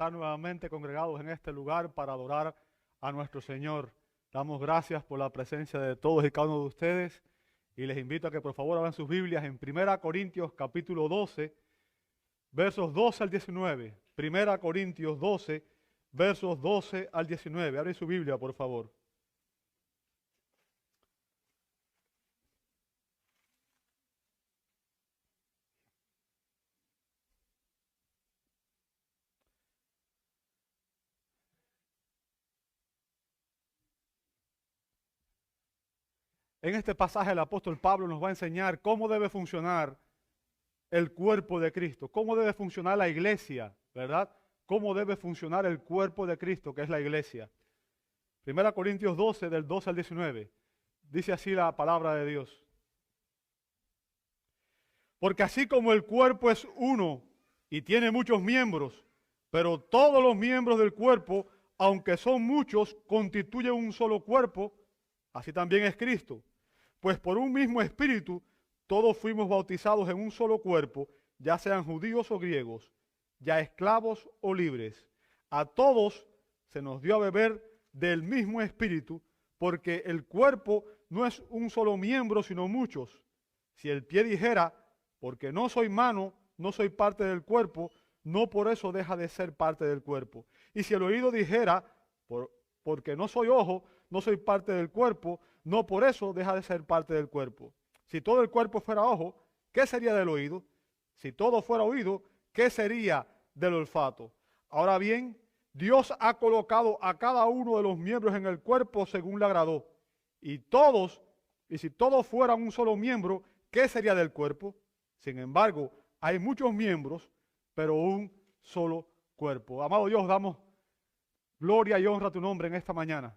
estar nuevamente congregados en este lugar para adorar a nuestro Señor. Damos gracias por la presencia de todos y cada uno de ustedes y les invito a que por favor abran sus Biblias en 1 Corintios capítulo 12, versos 12 al 19. 1 Corintios 12, versos 12 al 19. Abren su Biblia, por favor. En este pasaje el apóstol Pablo nos va a enseñar cómo debe funcionar el cuerpo de Cristo, cómo debe funcionar la iglesia, ¿verdad? Cómo debe funcionar el cuerpo de Cristo, que es la iglesia. 1 Corintios 12, del 12 al 19. Dice así la palabra de Dios. Porque así como el cuerpo es uno y tiene muchos miembros, pero todos los miembros del cuerpo, aunque son muchos, constituyen un solo cuerpo, así también es Cristo. Pues por un mismo espíritu todos fuimos bautizados en un solo cuerpo, ya sean judíos o griegos, ya esclavos o libres. A todos se nos dio a beber del mismo espíritu, porque el cuerpo no es un solo miembro, sino muchos. Si el pie dijera, porque no soy mano, no soy parte del cuerpo, no por eso deja de ser parte del cuerpo. Y si el oído dijera, porque no soy ojo, no soy parte del cuerpo, no por eso deja de ser parte del cuerpo. Si todo el cuerpo fuera ojo, ¿qué sería del oído? Si todo fuera oído, ¿qué sería del olfato? Ahora bien, Dios ha colocado a cada uno de los miembros en el cuerpo según le agradó. Y si todos fueran un solo miembro, ¿qué sería del cuerpo? Sin embargo, hay muchos miembros, pero un solo cuerpo. Amado Dios, damos gloria y honra a tu nombre en esta mañana.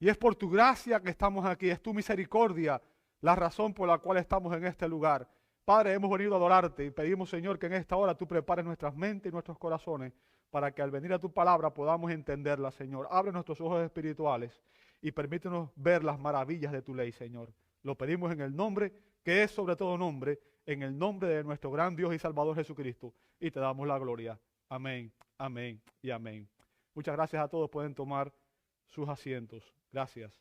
Y es por tu gracia que estamos aquí, es tu misericordia la razón por la cual estamos en este lugar. Padre, hemos venido a adorarte y pedimos, Señor, que en esta hora tú prepares nuestras mentes y nuestros corazones para que al venir a tu palabra podamos entenderla, Señor. Abre nuestros ojos espirituales y permítenos ver las maravillas de tu ley, Señor. Lo pedimos en el nombre que es sobre todo nombre, en el nombre de nuestro gran Dios y Salvador Jesucristo. Y te damos la gloria. Amén, amén y amén. Muchas gracias a todos. Pueden tomar sus asientos. Gracias.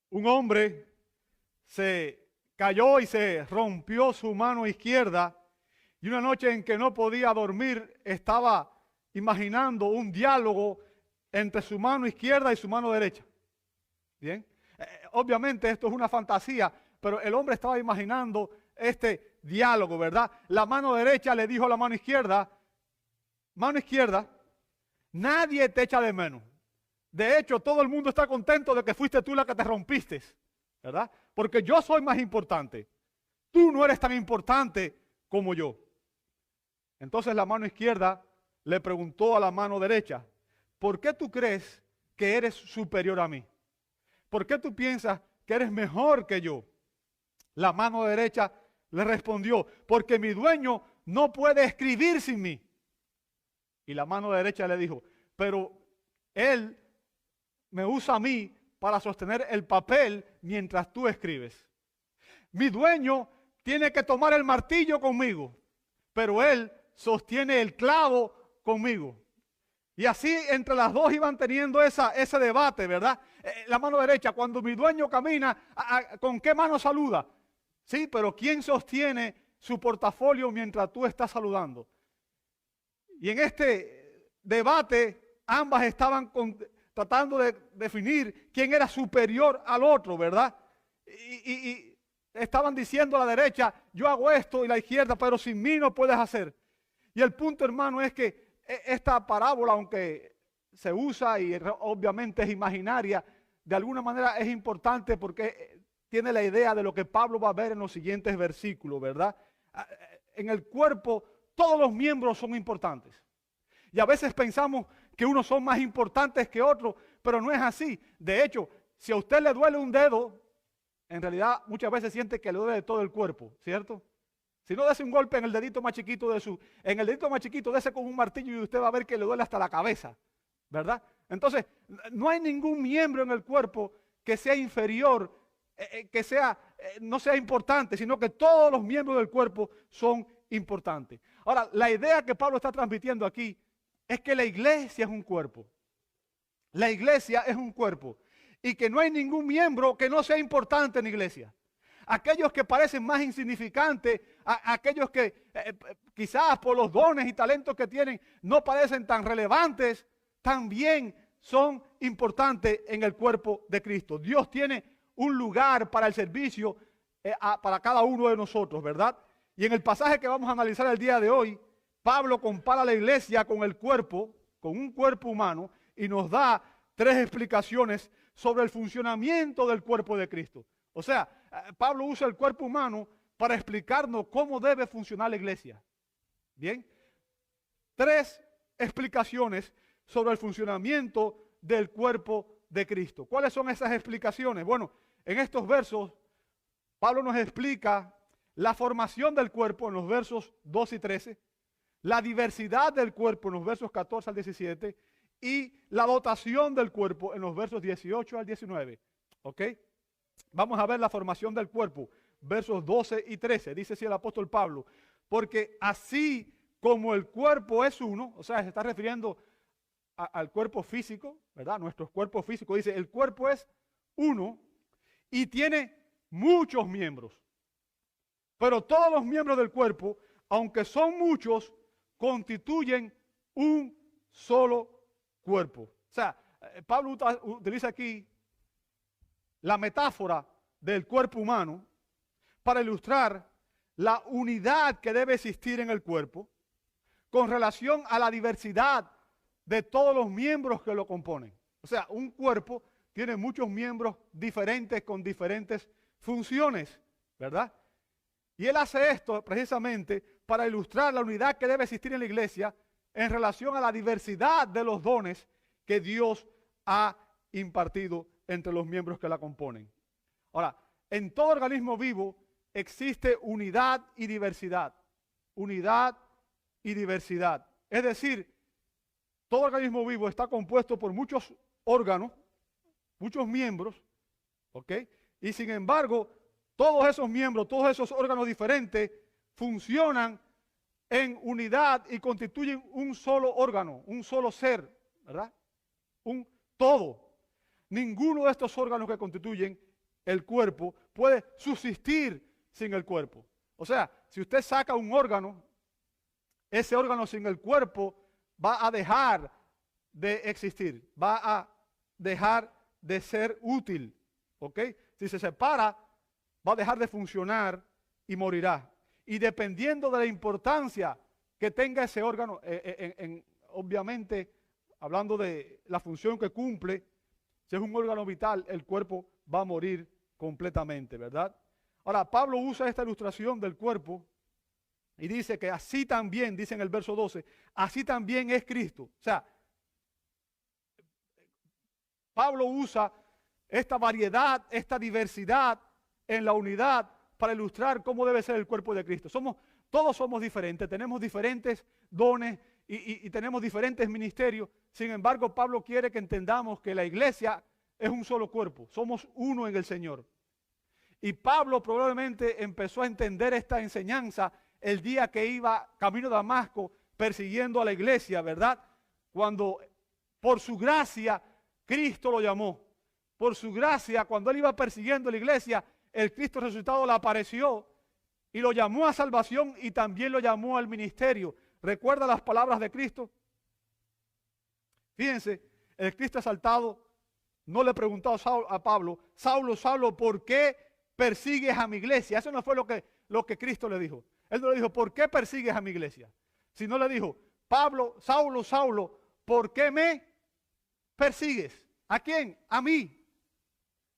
Un hombre se cayó y se rompió su mano izquierda y una noche en que no podía dormir estaba imaginando un diálogo entre su mano izquierda y su mano derecha. Bien, obviamente esto es una fantasía, pero el hombre estaba imaginando este diálogo, ¿verdad? La mano derecha le dijo a la mano izquierda, nadie te echa de menos. De hecho, todo el mundo está contento de que fuiste tú la que te rompiste, ¿verdad? Porque yo soy más importante. Tú no eres tan importante como yo. Entonces la mano izquierda le preguntó a la mano derecha, ¿por qué tú crees que eres superior a mí? ¿Por qué tú piensas que eres mejor que yo? La mano derecha le respondió, porque mi dueño no puede escribir sin mí. Y la mano derecha le dijo, pero él me usa a mí para sostener el papel mientras tú escribes. Mi dueño tiene que tomar el martillo conmigo, pero él sostiene el clavo conmigo. Y así entre las dos iban teniendo ese debate, ¿verdad? La mano derecha, cuando mi dueño camina, ¿con qué mano saluda? Sí, pero ¿quién sostiene su portafolio mientras tú estás saludando? Y en este debate, ambas estaban tratando de definir quién era superior al otro, ¿verdad? Y estaban diciendo a la derecha, yo hago esto, y la izquierda, pero sin mí no puedes hacer. Y el punto, hermano, es que esta parábola, aunque se usa y obviamente es imaginaria, de alguna manera es importante porque tiene la idea de lo que Pablo va a ver en los siguientes versículos, ¿verdad? En el cuerpo todos los miembros son importantes. Y a veces pensamos que unos son más importantes que otros, pero no es así. De hecho, si a usted le duele un dedo, en realidad muchas veces siente que le duele todo el cuerpo, ¿cierto? Si no, dese un golpe en el dedito más chiquito en el dedito más chiquito, dese con un martillo y usted va a ver que le duele hasta la cabeza, ¿verdad? Entonces, no hay ningún miembro en el cuerpo que sea inferior no sea importante, sino que todos los miembros del cuerpo son importantes. Ahora, la idea que Pablo está transmitiendo aquí es que la iglesia es un cuerpo. La iglesia es un cuerpo y que no hay ningún miembro que no sea importante en la iglesia. Aquellos que parecen más insignificantes, aquellos que quizás por los dones y talentos que tienen no parecen tan relevantes, también son importantes en el cuerpo de Cristo. Dios tiene un lugar para el servicio para cada uno de nosotros, ¿verdad? Y en el pasaje que vamos a analizar el día de hoy, Pablo compara la iglesia con el cuerpo, con un cuerpo humano, y nos da 3 explicaciones sobre el funcionamiento del cuerpo de Cristo. O sea, Pablo usa el cuerpo humano para explicarnos cómo debe funcionar la iglesia. Bien, 3 explicaciones sobre el funcionamiento del cuerpo de Cristo. ¿Cuáles son esas explicaciones? Bueno, en estos versos, Pablo nos explica la formación del cuerpo en los versos 2 y 13, la diversidad del cuerpo en los versos 14 al 17 y la dotación del cuerpo en los versos 18 al 19. ¿Ok? Vamos a ver la formación del cuerpo, versos 12 y 13. Dice así el apóstol Pablo, porque así como el cuerpo es uno, o sea, se está refiriendo al cuerpo físico, ¿verdad? Nuestro cuerpo físico, dice, el cuerpo es uno y tiene muchos miembros. Pero todos los miembros del cuerpo, aunque son muchos, constituyen un solo cuerpo. O sea, Pablo utiliza aquí la metáfora del cuerpo humano para ilustrar la unidad que debe existir en el cuerpo con relación a la diversidad de todos los miembros que lo componen. O sea, un cuerpo tiene muchos miembros diferentes con diferentes funciones, ¿verdad? Y él hace esto precisamente para ilustrar la unidad que debe existir en la iglesia en relación a la diversidad de los dones que Dios ha impartido entre los miembros que la componen. Ahora, en todo organismo vivo existe unidad y diversidad. Unidad y diversidad. Es decir, todo organismo vivo está compuesto por muchos órganos, muchos miembros, ¿ok? Y sin embargo, todos esos miembros, todos esos órganos diferentes funcionan en unidad y constituyen un solo órgano, un solo ser, ¿verdad? Un todo. Ninguno de estos órganos que constituyen el cuerpo puede subsistir sin el cuerpo. O sea, si usted saca un órgano, ese órgano sin el cuerpo va a dejar de existir, va a dejar de ser útil, ¿ok? Si se separa, va a dejar de funcionar y morirá. Y dependiendo de la importancia que tenga ese órgano, obviamente, hablando de la función que cumple, si es un órgano vital, el cuerpo va a morir completamente, ¿verdad? Ahora, Pablo usa esta ilustración del cuerpo y dice que así también, dice en el verso 12, así también es Cristo. O sea, Pablo usa esta variedad, esta diversidad en la unidad para ilustrar cómo debe ser el cuerpo de Cristo. Todos somos diferentes, tenemos diferentes dones y tenemos diferentes ministerios. Sin embargo, Pablo quiere que entendamos que la iglesia es un solo cuerpo, somos uno en el Señor. Y Pablo probablemente empezó a entender esta enseñanza el día que iba camino a Damasco persiguiendo a la iglesia, ¿verdad? Cuando por su gracia Cristo lo llamó. Por su gracia, cuando él iba persiguiendo a la iglesia, el Cristo resucitado le apareció y lo llamó a salvación y también lo llamó al ministerio. ¿Recuerda las palabras de Cristo? Fíjense, el Cristo exaltado no le preguntó a Pablo, Saulo, Saulo, ¿por qué persigues a mi iglesia? Eso no fue lo que Cristo le dijo. Él no le dijo, ¿por qué persigues a mi iglesia? Sino le dijo, Pablo, Saulo, Saulo, ¿por qué me persigues? ¿A quién? A mí.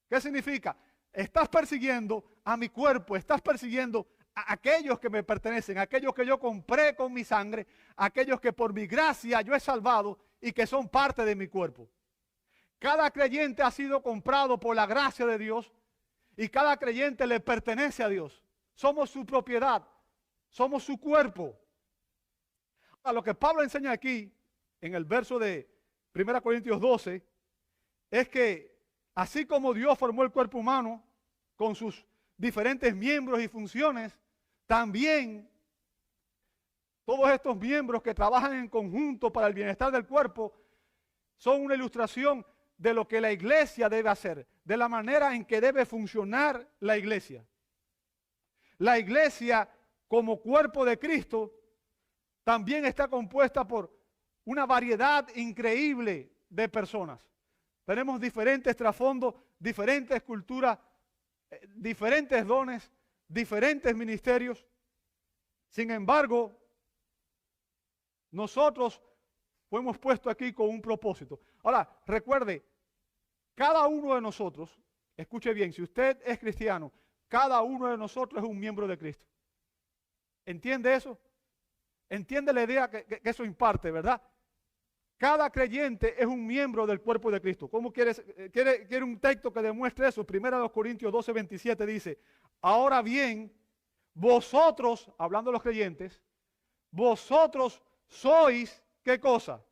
¿Qué significa? Estás persiguiendo a mi cuerpo, estás persiguiendo a aquellos que me pertenecen, a aquellos que yo compré con mi sangre, a aquellos que por mi gracia yo he salvado y que son parte de mi cuerpo. Cada creyente ha sido comprado por la gracia de Dios y cada creyente le pertenece a Dios. Somos su propiedad, somos su cuerpo. A lo que Pablo enseña aquí, en el verso de 1 Corintios 12, es que así como Dios formó el cuerpo humano con sus diferentes miembros y funciones, también todos estos miembros que trabajan en conjunto para el bienestar del cuerpo son una ilustración de lo que la iglesia debe hacer, de la manera en que debe funcionar la iglesia. La iglesia, como cuerpo de Cristo, también está compuesta por una variedad increíble de personas. Tenemos diferentes trasfondos, diferentes culturas, diferentes dones, diferentes ministerios. Sin embargo, nosotros fuimos puestos aquí con un propósito. Ahora, recuerde, cada uno de nosotros, escuche bien, si usted es cristiano, cada uno de nosotros es un miembro de Cristo. ¿Entiende eso? ¿Entiende la idea que eso imparte, verdad? Cada creyente es un miembro del cuerpo de Cristo. ¿Cómo quiere un texto que demuestre eso? 1 Corintios 12:27 dice, ahora bien, vosotros, hablando de los creyentes, vosotros sois, ¿qué cosa?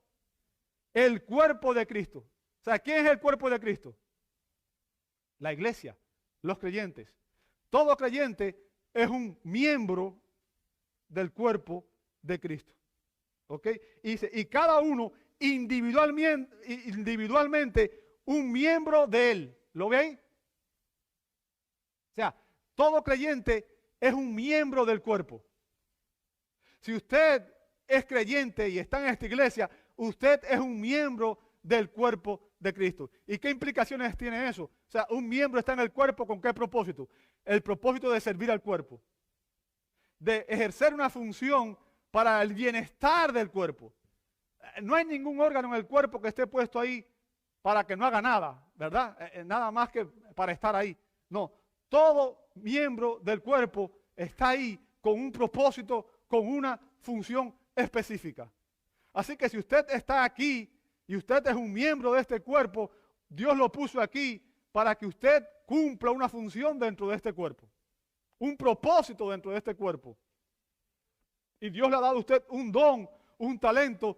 El cuerpo de Cristo. O sea, ¿quién es el cuerpo de Cristo? La iglesia, los creyentes. Todo creyente es un miembro del cuerpo de Cristo. ¿Ok? Y cada uno individualmente un miembro de él. ¿Lo ven? O sea, todo creyente es un miembro del cuerpo. Si usted es creyente y está en esta iglesia, usted es un miembro del cuerpo de Cristo. ¿Y qué implicaciones tiene eso? O sea, un miembro está en el cuerpo, ¿con qué propósito? El propósito de servir al cuerpo, de ejercer una función para el bienestar del cuerpo. No hay ningún órgano en el cuerpo que esté puesto ahí para que no haga nada, ¿verdad? Nada más que para estar ahí. No, todo miembro del cuerpo está ahí con un propósito, con una función específica. Así que si usted está aquí y usted es un miembro de este cuerpo, Dios lo puso aquí para que usted cumpla una función dentro de este cuerpo, un propósito dentro de este cuerpo. Y Dios le ha dado a usted un don, un talento,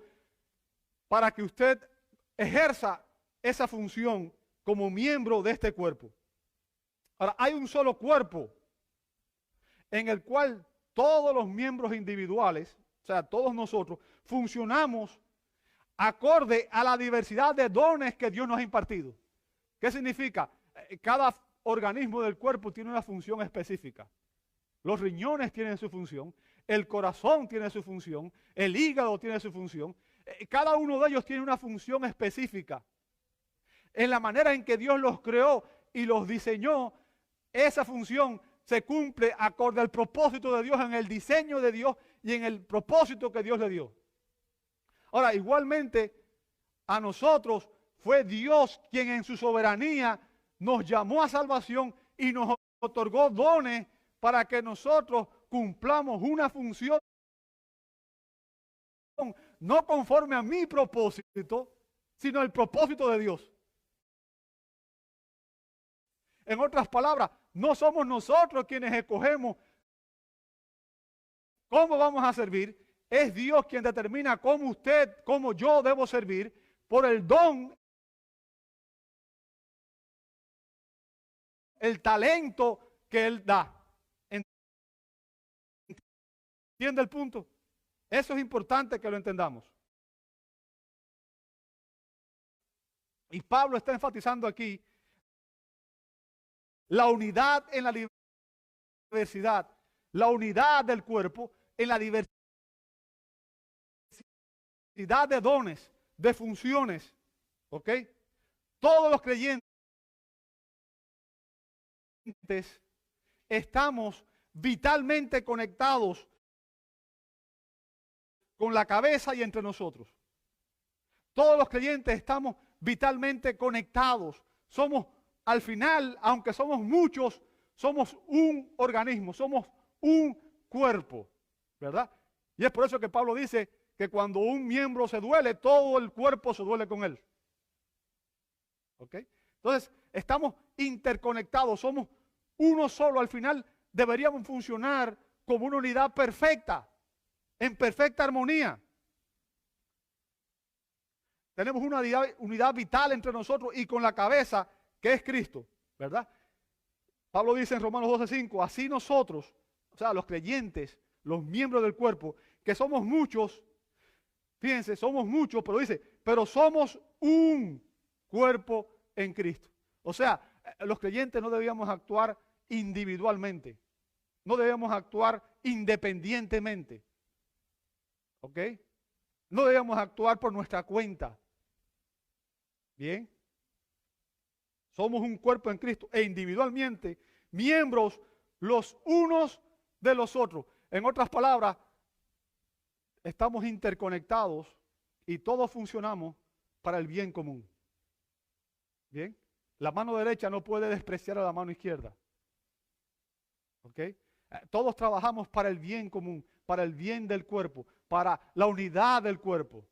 para que usted ejerza esa función como miembro de este cuerpo. Ahora, hay un solo cuerpo en el cual todos los miembros individuales, o sea, todos nosotros, funcionamos acorde a la diversidad de dones que Dios nos ha impartido. ¿Qué significa? Cada organismo del cuerpo tiene una función específica. Los riñones tienen su función, el corazón tiene su función, el hígado tiene su función. Cada uno de ellos tiene una función específica. En la manera en que Dios los creó y los diseñó, esa función se cumple acorde al propósito de Dios, en el diseño de Dios y en el propósito que Dios le dio. Ahora, igualmente, a nosotros fue Dios quien en su soberanía nos llamó a salvación y nos otorgó dones para que nosotros cumplamos una función no conforme a mi propósito, sino el propósito de Dios. En otras palabras, no somos nosotros quienes escogemos cómo vamos a servir, es Dios quien determina cómo usted, cómo yo debo servir por el don, el talento que Él da. ¿Entiende el punto? Eso es importante que lo entendamos. Y Pablo está enfatizando aquí la unidad en la diversidad, la unidad del cuerpo en la diversidad de dones, de funciones. ¿Ok? Todos los creyentes estamos vitalmente conectados con la cabeza y entre nosotros. Todos los creyentes estamos vitalmente conectados. Somos, al final, aunque somos muchos, somos un organismo, somos un cuerpo, ¿verdad? Y es por eso que Pablo dice que cuando un miembro se duele, todo el cuerpo se duele con él. ¿Ok? Entonces, estamos interconectados, somos uno solo. Al final, deberíamos funcionar como una unidad perfecta, en perfecta armonía. Tenemos una unidad vital entre nosotros y con la cabeza, que es Cristo, ¿verdad? Pablo dice en Romanos 12:5, así nosotros, o sea, los creyentes, los miembros del cuerpo, que somos muchos, fíjense, somos muchos, pero dice, pero somos un cuerpo en Cristo. O sea, los creyentes no debíamos actuar individualmente, no debíamos actuar independientemente, ¿ok? No debíamos actuar por nuestra cuenta, ¿bien? Somos un cuerpo en Cristo e individualmente miembros los unos de los otros. En otras palabras, estamos interconectados y todos funcionamos para el bien común. ¿Bien? La mano derecha no puede despreciar a la mano izquierda. ¿Ok? Todos trabajamos para el bien común, para el bien del cuerpo, para la unidad del cuerpo.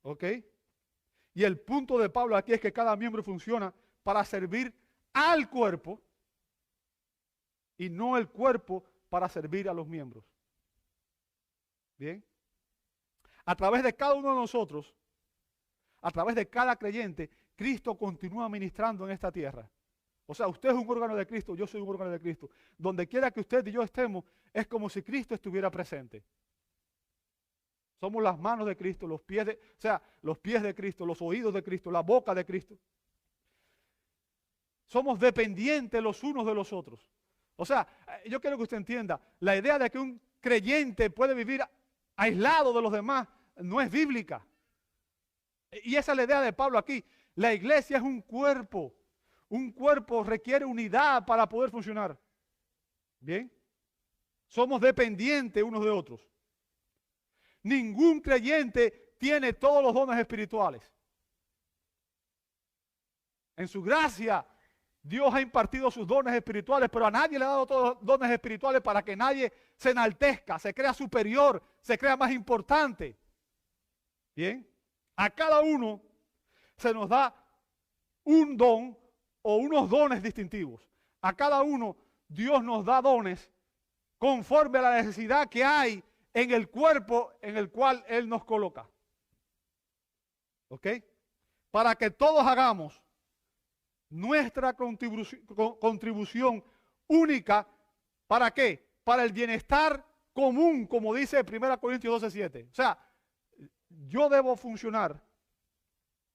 ¿Ok? Y el punto de Pablo aquí es que cada miembro funciona para servir al cuerpo y no el cuerpo para servir a los miembros. ¿Bien? A través de cada uno de nosotros, a través de cada creyente, Cristo continúa ministrando en esta tierra. O sea, usted es un órgano de Cristo, yo soy un órgano de Cristo. Donde quiera que usted y yo estemos, es como si Cristo estuviera presente. Somos las manos de Cristo, los pies de, o sea, los pies de Cristo, los oídos de Cristo, la boca de Cristo. Somos dependientes los unos de los otros. O sea, yo quiero que usted entienda, la idea de que un creyente puede vivir aislado de los demás no es bíblica. Y esa es la idea de Pablo aquí. La iglesia es un cuerpo. Un cuerpo requiere unidad para poder funcionar. ¿Bien? Somos dependientes unos de otros. Ningún creyente tiene todos los dones espirituales. En su gracia, Dios ha impartido sus dones espirituales, pero a nadie le ha dado todos los dones espirituales para que nadie se enaltezca, se crea superior, se crea más importante. ¿Bien? A cada uno se nos da un don o unos dones distintivos. A cada uno Dios nos da dones conforme a la necesidad que hay en el cuerpo en el cual Él nos coloca. ¿Ok? Para que todos hagamos nuestra contribución única. ¿Para qué? Para el bienestar común, como dice 1 Corintios 12:7. O sea, yo debo funcionar,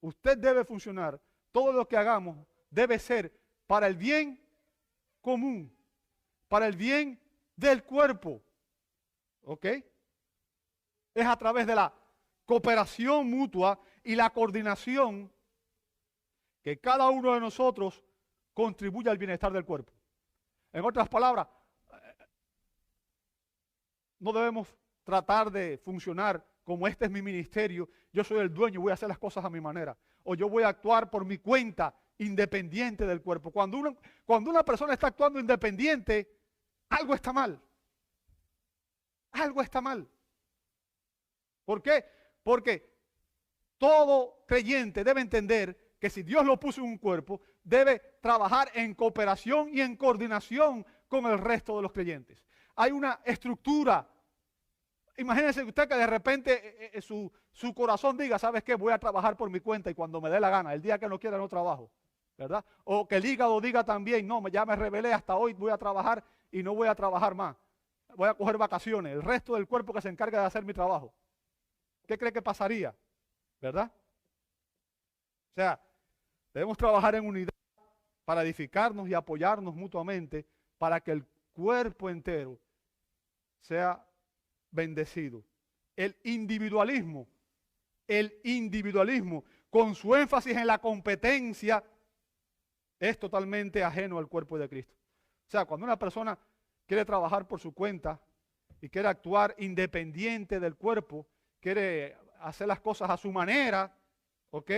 usted debe funcionar, todo lo que hagamos debe ser para el bien común, para el bien del cuerpo. ¿Ok? Es a través de la cooperación mutua y la coordinación que cada uno de nosotros contribuye al bienestar del cuerpo. En otras palabras, no debemos tratar de funcionar como este es mi ministerio, yo soy el dueño, voy a hacer las cosas a mi manera. O yo voy a actuar por mi cuenta, independiente del cuerpo. Cuando una persona está actuando independiente, algo está mal. Algo está mal. ¿Por qué? Porque todo creyente debe entender que si Dios lo puso en un cuerpo, debe trabajar en cooperación y en coordinación con el resto de los creyentes. Hay una estructura. Imagínense usted que de repente su corazón diga, ¿sabes qué? Voy a trabajar por mi cuenta y cuando me dé la gana, el día que no quiera no trabajo, ¿verdad? O que el hígado diga también, no, ya me rebelé, hasta hoy voy a trabajar y no voy a trabajar más. Voy a coger vacaciones, el resto del cuerpo que se encarga de hacer mi trabajo. ¿Qué cree que pasaría? ¿Verdad? O sea, debemos trabajar en unidad para edificarnos y apoyarnos mutuamente para que el cuerpo entero sea bendecido. El individualismo con su énfasis en la competencia es totalmente ajeno al cuerpo de Cristo. O sea, cuando una persona quiere trabajar por su cuenta y quiere actuar independiente del cuerpo, quiere hacer las cosas a su manera, ¿ok?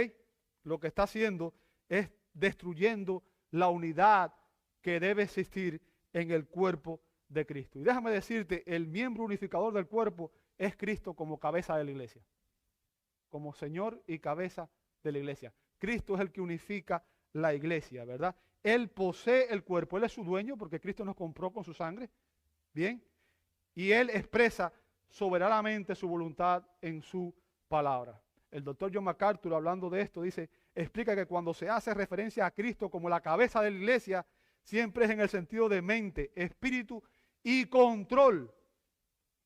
Lo que está haciendo es destruyendo la unidad que debe existir en el cuerpo de Cristo. Y déjame decirte, el miembro unificador del cuerpo es Cristo como cabeza de la iglesia, como Señor y cabeza de la iglesia. Cristo es el que unifica la iglesia, ¿verdad? Él posee el cuerpo, Él es su dueño porque Cristo nos compró con su sangre, ¿bien? Y Él expresa soberanamente su voluntad en su palabra. El doctor John MacArthur, hablando de esto, explica que cuando se hace referencia a Cristo como la cabeza de la iglesia, siempre es en el sentido de mente, espíritu y control.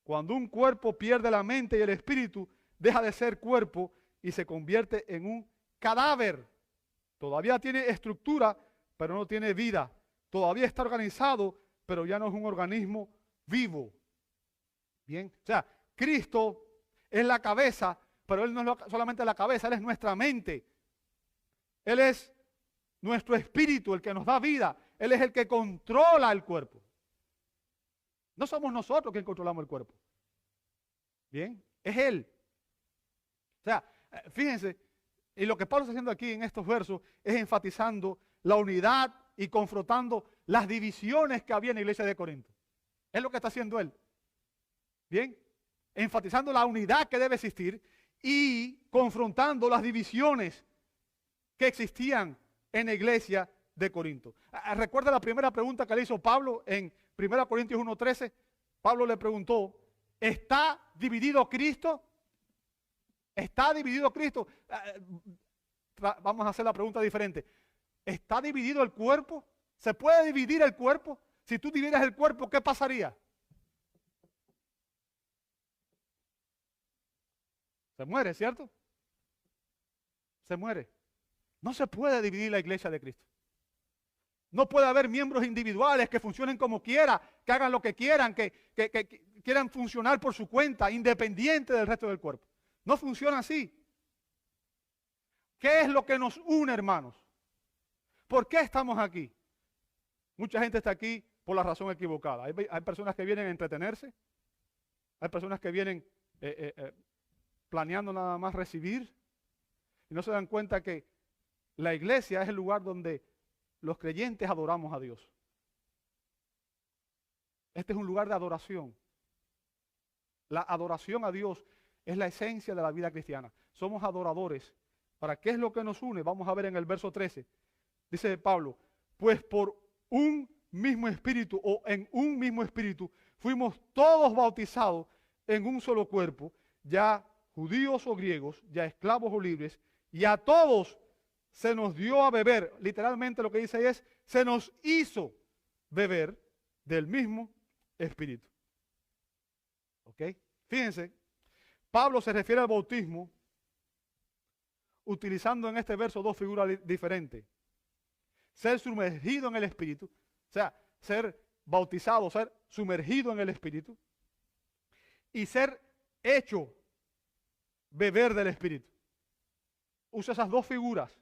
Cuando un cuerpo pierde la mente y el espíritu, deja de ser cuerpo y se convierte en un cadáver. Todavía tiene estructura, pero no tiene vida. Todavía está organizado, pero ya no es un organismo vivo. Bien, o sea, Cristo es la cabeza, pero Él no es solamente la cabeza, Él es nuestra mente. Él es nuestro espíritu, el que nos da vida. Él es el que controla el cuerpo. No somos nosotros quienes controlamos el cuerpo. Bien, es Él. O sea, fíjense, y lo que Pablo está haciendo aquí en estos versos es enfatizando la unidad y confrontando las divisiones que había en la iglesia de Corinto. Es lo que está haciendo él. Bien, enfatizando la unidad que debe existir y confrontando las divisiones que existían en la iglesia de Corinto. Recuerda la primera pregunta que le hizo Pablo en 1 Corintios 1:13. Pablo le preguntó, ¿está dividido Cristo? ¿Está dividido Cristo? Vamos a hacer la pregunta diferente. ¿Está dividido el cuerpo? ¿Se puede dividir el cuerpo? Si tú dividieras el cuerpo, ¿qué pasaría? Se muere, ¿cierto? Se muere. No se puede dividir la iglesia de Cristo. No puede haber miembros individuales que funcionen como quiera, que hagan lo que quieran, que quieran funcionar por su cuenta, independiente del resto del cuerpo. No funciona así. ¿Qué es lo que nos une, hermanos? ¿Por qué estamos aquí? Mucha gente está aquí por la razón equivocada. Hay personas que vienen a entretenerse. Hay personas que vienen planeando nada más recibir. Y no se dan cuenta que la iglesia es el lugar donde los creyentes adoramos a Dios. Este es un lugar de adoración. La adoración a Dios es la esencia de la vida cristiana. Somos adoradores. ¿Para qué es lo que nos une? Vamos a ver en el verso 13. Dice Pablo, pues por un mismo espíritu o en un mismo espíritu fuimos todos bautizados en un solo cuerpo, ya judíos o griegos, ya esclavos o libres, y a todos se nos dio a beber. Literalmente lo que dice es, se nos hizo beber del mismo espíritu. ¿Ok? Fíjense, Pablo se refiere al bautismo utilizando en este verso dos figuras diferentes. Ser sumergido en el Espíritu, o sea, ser bautizado, ser sumergido en el Espíritu, y ser hecho beber del Espíritu. Usa esas dos figuras.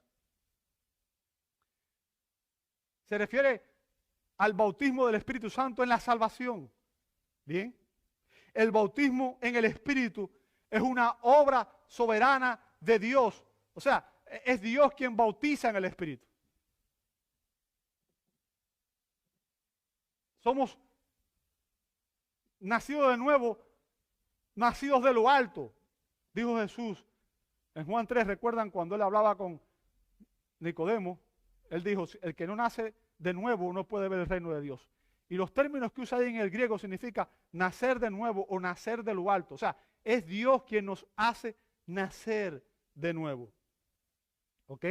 Se refiere al bautismo del Espíritu Santo en la salvación. Bien. El bautismo en el Espíritu es una obra soberana de Dios. O sea, es Dios quien bautiza en el Espíritu. Somos nacidos de nuevo, nacidos de lo alto, dijo Jesús. En Juan 3, ¿recuerdan cuando él hablaba con Nicodemo? Él dijo, el que no nace de nuevo no puede ver el reino de Dios. Y los términos que usa ahí en el griego significa nacer de nuevo o nacer de lo alto. O sea, es Dios quien nos hace nacer de nuevo. ¿Ok?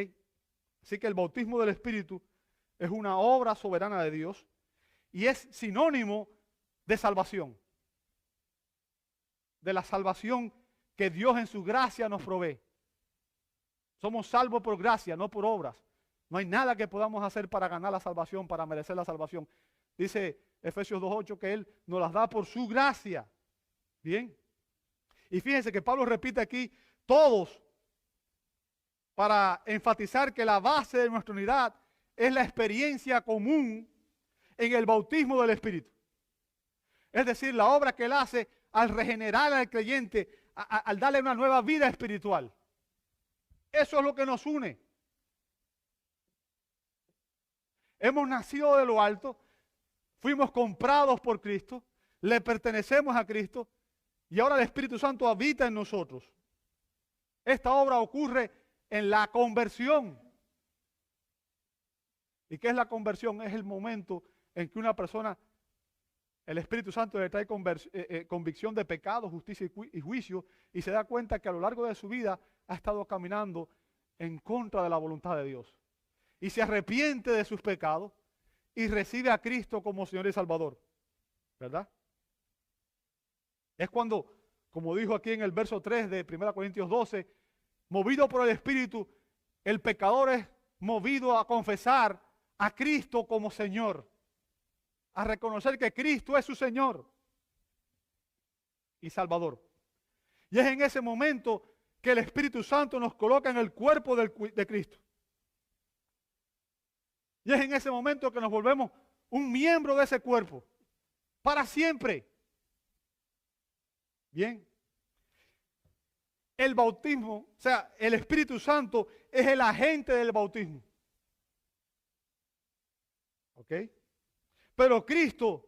Así que el bautismo del Espíritu es una obra soberana de Dios y es sinónimo de salvación. De la salvación que Dios en su gracia nos provee. Somos salvos por gracia, no por obras. No hay nada que podamos hacer para ganar la salvación, para merecer la salvación. Dice Efesios 2:8 que Él nos las da por su gracia. Bien. Y fíjense que Pablo repite aquí todos para enfatizar que la base de nuestra unidad es la experiencia común en el bautismo del Espíritu. Es decir, la obra que Él hace al regenerar al creyente, al darle una nueva vida espiritual. Eso es lo que nos une. Hemos nacido de lo alto, fuimos comprados por Cristo, le pertenecemos a Cristo y ahora el Espíritu Santo habita en nosotros. Esta obra ocurre en la conversión. ¿Y qué es la conversión? Es el momento en que una persona, el Espíritu Santo le trae convicción de pecado, justicia y juicio y se da cuenta que a lo largo de su vida ha estado caminando en contra de la voluntad de Dios. Y se arrepiente de sus pecados y recibe a Cristo como Señor y Salvador, ¿verdad? Es cuando, como dijo aquí en el verso 3 de 1 Corintios 12, movido por el Espíritu, el pecador es movido a confesar a Cristo como Señor, a reconocer que Cristo es su Señor y Salvador. Y es en ese momento que el Espíritu Santo nos coloca en el cuerpo de Cristo. Y es en ese momento que nos volvemos un miembro de ese cuerpo, para siempre. Bien. El bautismo, o sea, el Espíritu Santo es el agente del bautismo. ¿Ok? Pero Cristo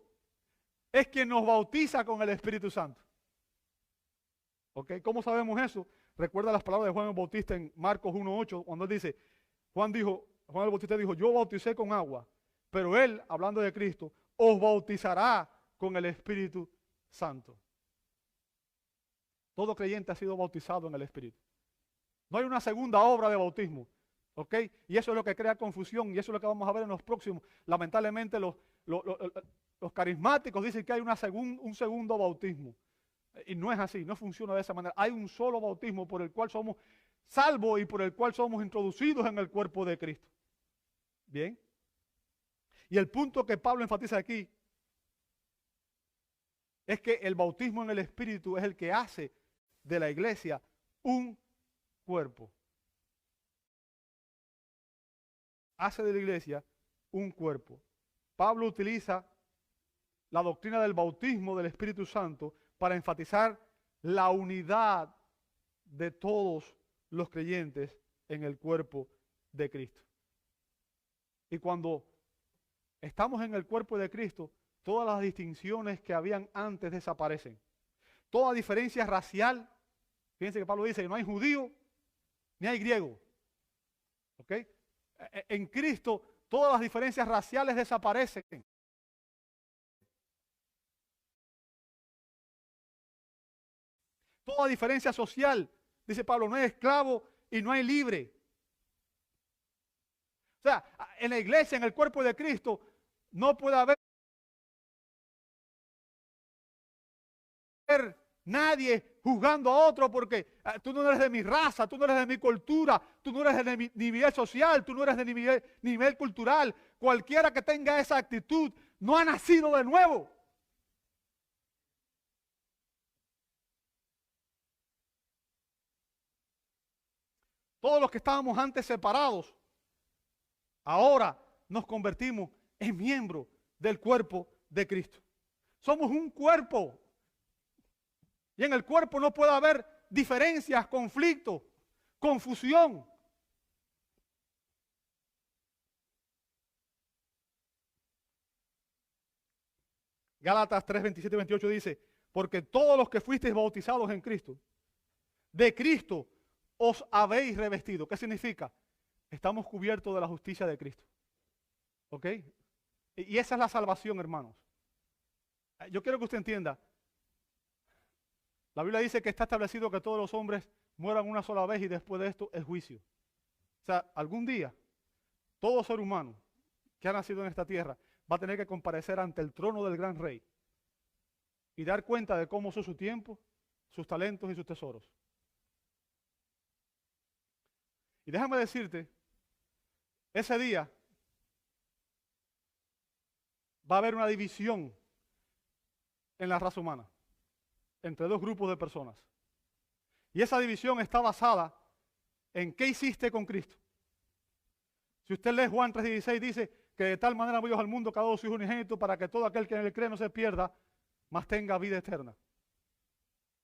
es quien nos bautiza con el Espíritu Santo. ¿Ok? ¿Cómo sabemos eso? Recuerda las palabras de Juan el Bautista en Marcos 1:8, cuando él dice, Juan el Bautista dijo, yo bauticé con agua, pero él, hablando de Cristo, os bautizará con el Espíritu Santo. Todo creyente ha sido bautizado en el Espíritu. No hay una segunda obra de bautismo. ¿Ok? Y eso es lo que crea confusión y eso es lo que vamos a ver en los próximos. Lamentablemente los carismáticos dicen que hay un segundo bautismo. Y no es así, no funciona de esa manera. Hay un solo bautismo por el cual somos salvos y por el cual somos introducidos en el cuerpo de Cristo. Bien. Y el punto que Pablo enfatiza aquí es que el bautismo en el Espíritu es el que hace de la iglesia un cuerpo. Hace de la iglesia un cuerpo. Pablo utiliza la doctrina del bautismo del Espíritu Santo para enfatizar la unidad de todos los creyentes en el cuerpo de Cristo. Y cuando estamos en el cuerpo de Cristo, todas las distinciones que habían antes desaparecen. Toda diferencia racial, fíjense que Pablo dice que no hay judío ni hay griego. ¿Ok? En Cristo todas las diferencias raciales desaparecen. Toda diferencia social, dice Pablo, no hay esclavo y no hay libre. O sea, en la iglesia, en el cuerpo de Cristo, no puede haber nadie juzgando a otro porque tú no eres de mi raza, tú no eres de mi cultura, tú no eres de mi nivel social, tú no eres de mi nivel cultural. Cualquiera que tenga esa actitud no ha nacido de nuevo. Todos los que estábamos antes separados, ahora nos convertimos en miembros del cuerpo de Cristo. Somos un cuerpo. Y en el cuerpo no puede haber diferencias, conflictos, confusión. Gálatas 3, 27 y 28 dice, porque todos los que fuisteis bautizados en Cristo, de Cristo os habéis revestido. ¿Qué significa? Estamos cubiertos de la justicia de Cristo. ¿Ok? Y esa es la salvación, hermanos. Yo quiero que usted entienda. La Biblia dice que está establecido que todos los hombres mueran una sola vez y después de esto el juicio. O sea, algún día, todo ser humano que ha nacido en esta tierra va a tener que comparecer ante el trono del gran rey y dar cuenta de cómo usó su tiempo, sus talentos y sus tesoros. Y déjame decirte, ese día va a haber una división en la raza humana entre dos grupos de personas. Y esa división está basada en qué hiciste con Cristo. Si usted lee Juan 3:16, dice que de tal manera amó Dios al mundo que ha dado su Hijo unigénito para que todo aquel que en él cree no se pierda, mas tenga vida eterna.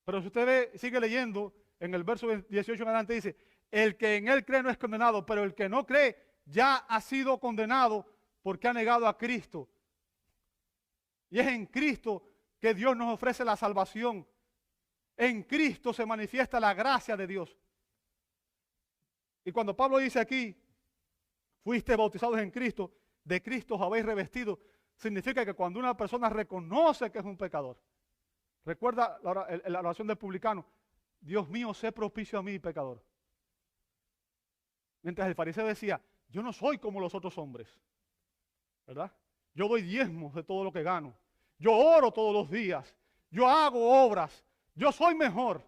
Pero si usted sigue leyendo, en el verso 18 en adelante dice, el que en él cree no es condenado, pero el que no cree ya ha sido condenado porque ha negado a Cristo. Y es en Cristo que Dios nos ofrece la salvación. En Cristo se manifiesta la gracia de Dios. Y cuando Pablo dice aquí, fuiste bautizados en Cristo, de Cristo os habéis revestido, significa que cuando una persona reconoce que es un pecador, recuerda la oración del publicano, Dios mío, sé propicio a mí, pecador. Mientras el fariseo decía, yo no soy como los otros hombres, ¿verdad? Yo doy diezmos de todo lo que gano. Yo oro todos los días. Yo hago obras. Yo soy mejor.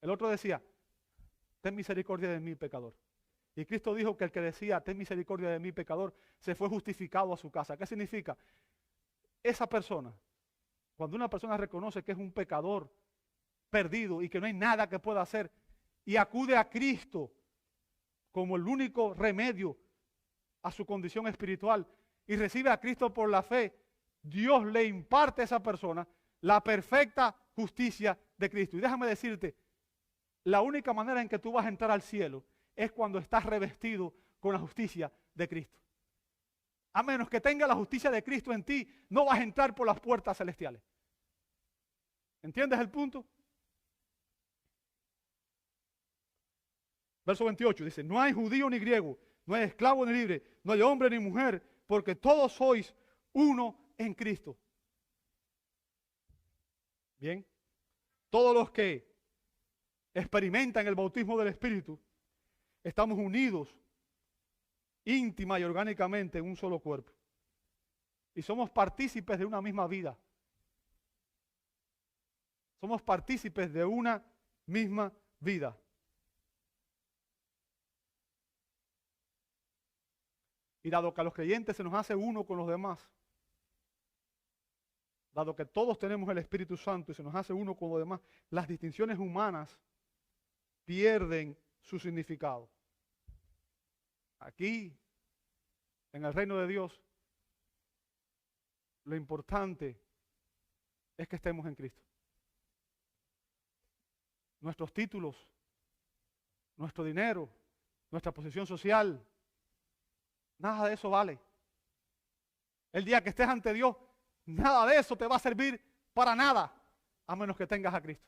El otro decía, ten misericordia de mí, pecador. Y Cristo dijo que el que decía, ten misericordia de mí, pecador, se fue justificado a su casa. ¿Qué significa? Esa persona, cuando una persona reconoce que es un pecador perdido y que no hay nada que pueda hacer y acude a Cristo como el único remedio a su condición espiritual y recibe a Cristo por la fe, Dios le imparte a esa persona la perfecta justicia de Cristo. Y déjame decirte, la única manera en que tú vas a entrar al cielo es cuando estás revestido con la justicia de Cristo. A menos que tenga la justicia de Cristo en ti, no vas a entrar por las puertas celestiales. ¿Entiendes el punto? Verso 28 dice, no hay judío ni griego, no hay esclavo ni libre, no hay hombre ni mujer, porque todos sois uno en Cristo. Bien, todos los que experimentan el bautismo del Espíritu, estamos unidos íntima y orgánicamente en un solo cuerpo. Y somos partícipes de una misma vida. Somos partícipes de una misma vida. Y dado que a los creyentes se nos hace uno con los demás, dado que todos tenemos el Espíritu Santo y se nos hace uno con los demás, las distinciones humanas pierden su significado. Aquí, en el reino de Dios, lo importante es que estemos en Cristo. Nuestros títulos, nuestro dinero, nuestra posición social, nada de eso vale. El día que estés ante Dios, nada de eso te va a servir para nada, a menos que tengas a Cristo.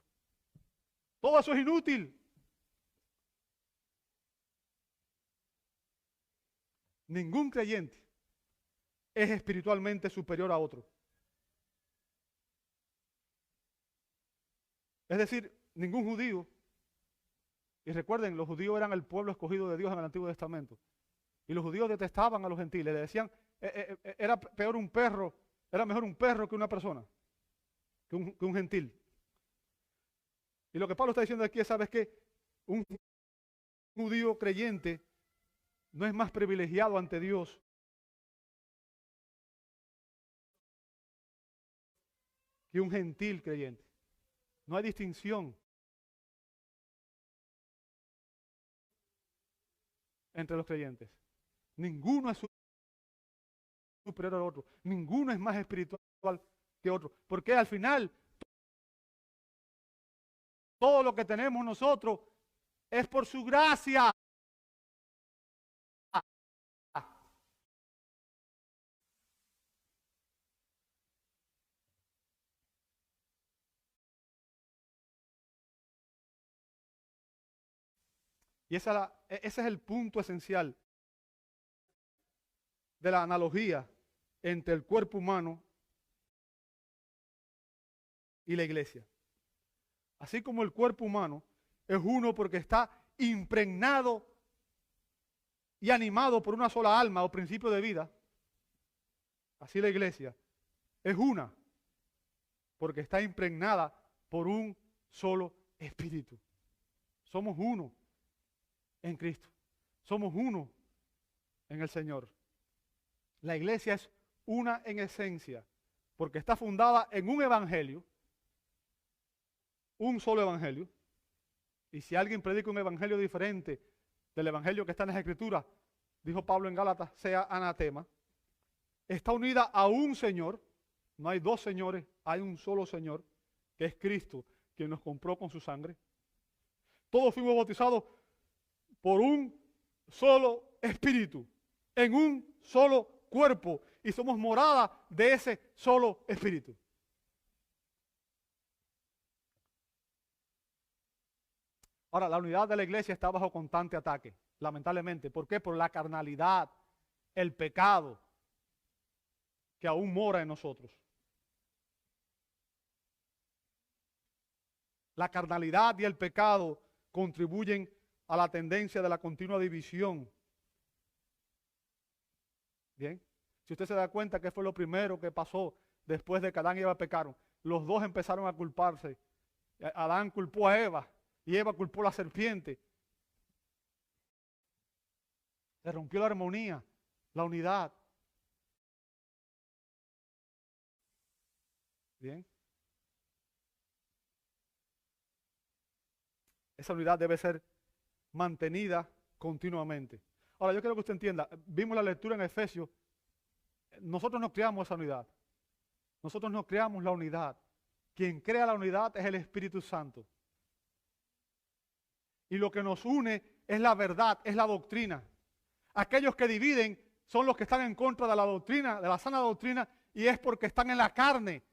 Todo eso es inútil. Ningún creyente es espiritualmente superior a otro. Es decir, ningún judío, y recuerden, los judíos eran el pueblo escogido de Dios en el Antiguo Testamento, y los judíos detestaban a los gentiles, le decían, era peor un perro, era mejor un perro que una persona, que un gentil. Y lo que Pablo está diciendo aquí es, ¿sabes qué? Un judío creyente no es más privilegiado ante Dios que un gentil creyente. No hay distinción entre los creyentes. Ninguno es superior al otro. Ninguno es más espiritual que otro. Porque al final, todo lo que tenemos nosotros es por su gracia. Y ese es el punto esencial de la analogía entre el cuerpo humano y la iglesia. Así como el cuerpo humano es uno porque está impregnado y animado por una sola alma o principio de vida, así la iglesia es una porque está impregnada por un solo espíritu. Somos uno en Cristo. Somos uno en el Señor. La iglesia es una en esencia, porque está fundada en un evangelio, un solo evangelio. Y si alguien predica un evangelio diferente del evangelio que está en las Escrituras, dijo Pablo en Gálatas, sea anatema. Está unida a un Señor, no hay dos señores, hay un solo Señor, que es Cristo, quien nos compró con su sangre. Todos fuimos bautizados por un solo espíritu, en un solo cuerpo, y somos morada de ese solo espíritu. Ahora, la unidad de la iglesia está bajo constante ataque, lamentablemente. ¿Por qué? Por la carnalidad, el pecado que aún mora en nosotros. La carnalidad y el pecado contribuyen a la tendencia de la continua división Bien. Si usted se da cuenta que fue lo primero que pasó después de que Adán y Eva pecaron, los dos empezaron a culparse. Adán culpó a Eva y Eva culpó a la serpiente. Se rompió la armonía, la unidad. Bien. Esa unidad debe ser mantenida continuamente. Ahora, yo quiero que usted entienda, vimos la lectura en Efesios, nosotros no creamos esa unidad. Nosotros no creamos la unidad. Quien crea la unidad es el Espíritu Santo. Y lo que nos une es la verdad, es la doctrina. Aquellos que dividen son los que están en contra de la doctrina, de la sana doctrina, y es porque están en la carne.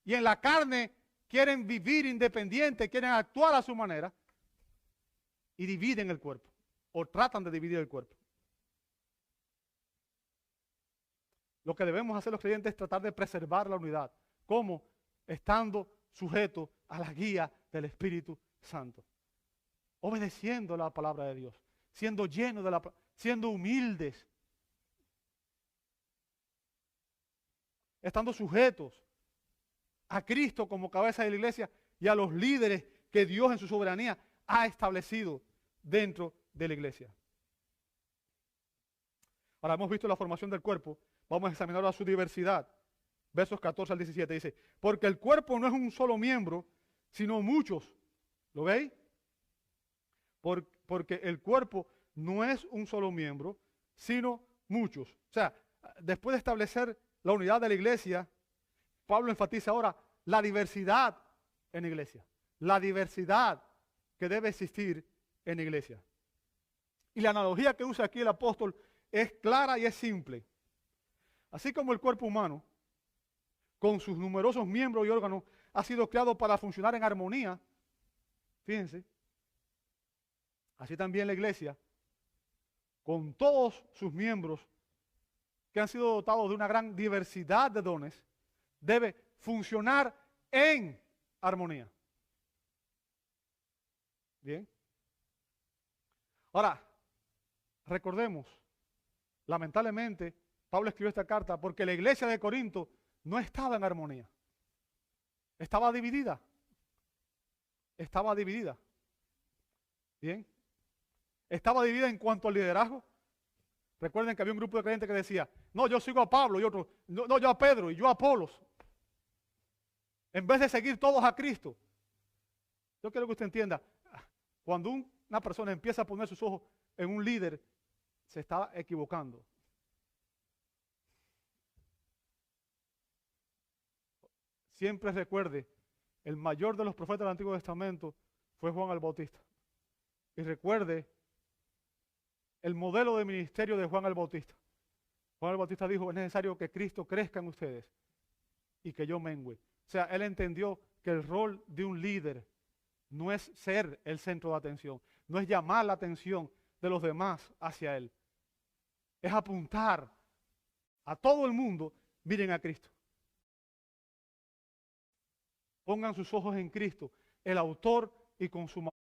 Y en la carne quieren vivir independiente, quieren actuar a su manera y dividen el cuerpo, o tratan de dividir el cuerpo. Lo que debemos hacer los creyentes es tratar de preservar la unidad. ¿Cómo? Estando sujetos a la guía del Espíritu Santo. Obedeciendo la palabra de Dios. Siendo llenos de la palabra. Siendo humildes. Estando sujetos a Cristo como cabeza de la iglesia y a los líderes que Dios en su soberanía ha establecido dentro de la iglesia. Ahora hemos visto la formación del cuerpo. Vamos a examinar ahora su diversidad. Versos 14 al 17 dice, porque el cuerpo no es un solo miembro, sino muchos. ¿Lo veis? Porque el cuerpo no es un solo miembro, sino muchos. O sea, después de establecer la unidad de la iglesia, Pablo enfatiza ahora la diversidad en la iglesia. La diversidad que debe existir en la iglesia. Y la analogía que usa aquí el apóstol es clara y es simple. Así como el cuerpo humano, con sus numerosos miembros y órganos, ha sido creado para funcionar en armonía, fíjense, así también la iglesia, con todos sus miembros que han sido dotados de una gran diversidad de dones, debe funcionar en armonía. Bien. Ahora, recordemos, lamentablemente, Pablo escribió esta carta porque la iglesia de Corinto no estaba en armonía. Estaba dividida. Estaba dividida. Bien. Estaba dividida en cuanto al liderazgo. Recuerden que había un grupo de creyentes que decía, no, yo sigo a Pablo, y otro, no, yo a Pedro y yo a Apolos. En vez de seguir todos a Cristo. Yo quiero que usted entienda, cuando una persona empieza a poner sus ojos en un líder, se está equivocando. Siempre recuerde, el mayor de los profetas del Antiguo Testamento fue Juan el Bautista. Y recuerde el modelo de ministerio de Juan el Bautista. Juan el Bautista dijo, es necesario que Cristo crezca en ustedes y que yo mengüe. O sea, él entendió que el rol de un líder no es ser el centro de atención, no es llamar la atención de los demás hacia él. Es apuntar a todo el mundo, miren a Cristo. Pongan sus ojos en Cristo, el autor y consumador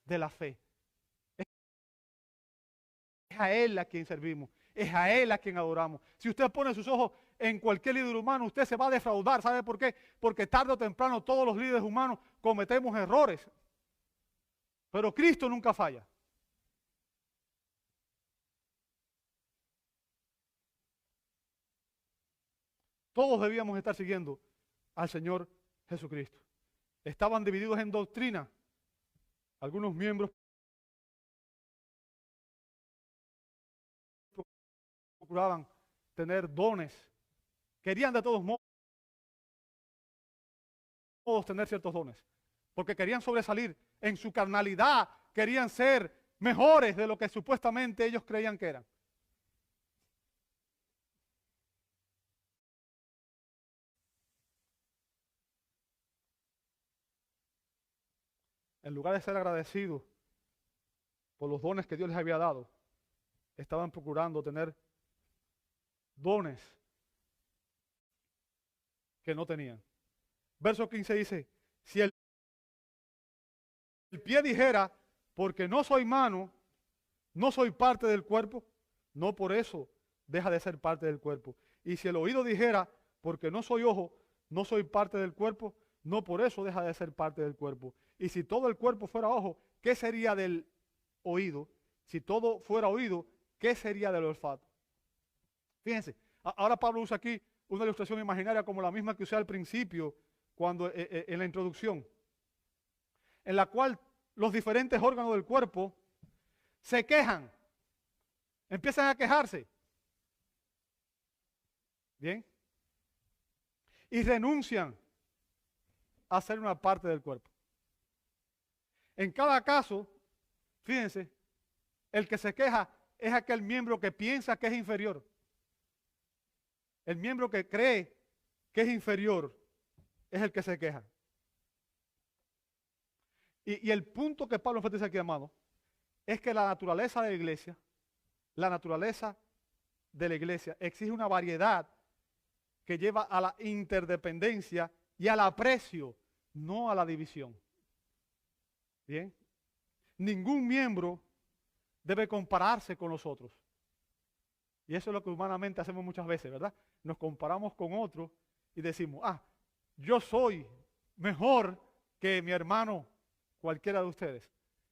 de la fe. Es a Él a quien servimos, es a Él a quien adoramos. Si usted pone sus ojos en cualquier líder humano, usted se va a defraudar. ¿Sabe por qué? Porque tarde o temprano todos los líderes humanos cometemos errores. Pero Cristo nunca falla. Todos debíamos estar siguiendo al Señor Jesucristo. Estaban divididos en doctrina. Algunos miembros procuraban tener dones. Querían de todos modos tener ciertos dones. Porque querían sobresalir en su carnalidad. Querían ser mejores de lo que supuestamente ellos creían que eran. En lugar de ser agradecidos por los dones que Dios les había dado, estaban procurando tener dones que no tenían. Verso 15 dice, si el pie dijera, porque no soy mano, no soy parte del cuerpo, no por eso deja de ser parte del cuerpo. Y si el oído dijera, porque no soy ojo, no soy parte del cuerpo, no por eso deja de ser parte del cuerpo. Y si todo el cuerpo fuera ojo, ¿qué sería del oído? Si todo fuera oído, ¿qué sería del olfato? Fíjense, ahora Pablo usa aquí una ilustración imaginaria como la misma que usé al principio, cuando en la introducción, en la cual los diferentes órganos del cuerpo se quejan, empiezan a quejarse. Bien. Y renuncian a ser una parte del cuerpo. En cada caso, fíjense, el que se queja es aquel miembro que piensa que es inferior. El miembro que cree que es inferior es el que se queja. Y el punto que Pablo enfatiza aquí, amado, es que la naturaleza de la iglesia exige una variedad que lleva a la interdependencia y al aprecio, no a la división. Bien. Ningún miembro debe compararse con los otros. Y eso es lo que humanamente hacemos muchas veces, ¿verdad? Nos comparamos con otros y decimos, yo soy mejor que mi hermano, cualquiera de ustedes.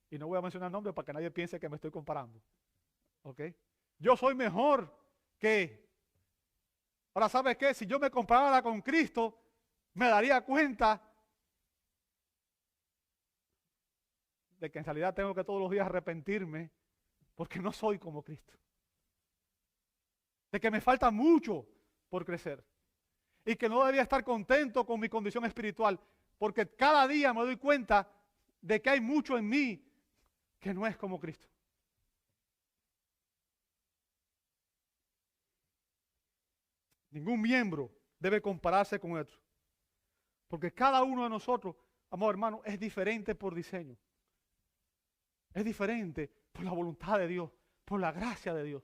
Y no voy a mencionar nombres para que nadie piense que me estoy comparando. ¿Ok? Yo soy mejor que... Ahora, ¿sabes qué? Si yo me comparara con Cristo, me daría cuenta de que en realidad tengo que todos los días arrepentirme porque no soy como Cristo. De que me falta mucho por crecer. Y que no debería estar contento con mi condición espiritual, porque cada día me doy cuenta de que hay mucho en mí que no es como Cristo. Ningún miembro debe compararse con otro. Porque cada uno de nosotros, amado hermano, es diferente por diseño. Es diferente por la voluntad de Dios, por la gracia de Dios.